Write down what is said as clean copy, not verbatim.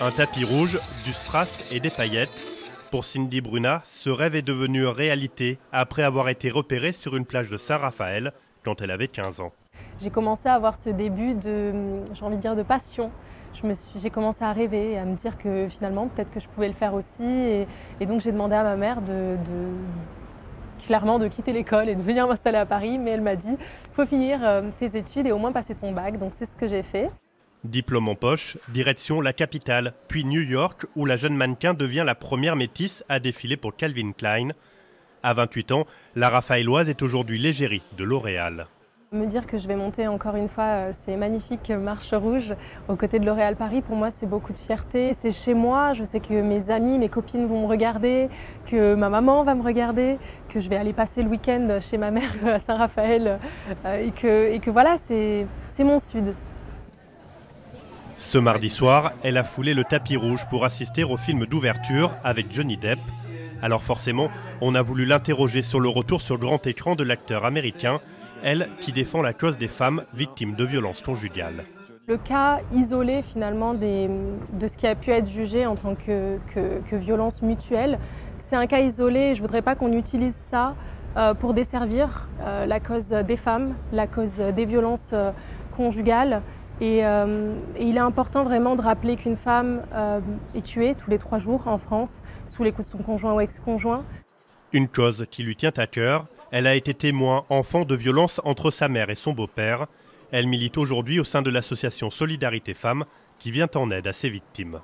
Un tapis rouge, du strass et des paillettes. Pour Cindy Bruna, ce rêve est devenu réalité après avoir été repérée sur une plage de Saint-Raphaël quand elle avait 15 ans. J'ai commencé à avoir ce début de, j'ai envie de dire, de passion. J'ai commencé à rêver, à me dire que finalement, peut-être que je pouvais le faire aussi. Et donc, j'ai demandé à ma mère clairement de quitter l'école et de venir m'installer à Paris. Mais elle m'a dit, il faut finir tes études et au moins passer ton bac. Donc, c'est ce que j'ai fait. Diplôme en poche, direction la capitale, puis New York, où la jeune mannequin devient la première métisse à défiler pour Calvin Klein. À 28 ans, la Raphaëloise est aujourd'hui l'égérie de L'Oréal. Me dire que je vais monter encore une fois ces magnifiques marches rouges aux côtés de L'Oréal Paris, pour moi c'est beaucoup de fierté. C'est chez moi, je sais que mes amis, mes copines vont me regarder, que ma maman va me regarder, que je vais aller passer le week-end chez ma mère à Saint-Raphaël et que voilà, c'est mon sud. Ce mardi soir, elle a foulé le tapis rouge pour assister au film d'ouverture avec Johnny Depp. Alors forcément, on a voulu l'interroger sur le retour sur grand écran de l'acteur américain, elle qui défend la cause des femmes victimes de violences conjugales. Le cas isolé finalement de ce qui a pu être jugé en tant que violence mutuelle, c'est un cas isolé. Je ne voudrais pas qu'on utilise ça pour desservir la cause des femmes, la cause des violences conjugales. Et il est important vraiment de rappeler qu'une femme est tuée tous les 3 jours en France sous les coups de son conjoint ou ex-conjoint. Une cause qui lui tient à cœur. Elle a été témoin enfant de violences entre sa mère et son beau-père. Elle milite aujourd'hui au sein de l'association Solidarité Femmes qui vient en aide à ses victimes.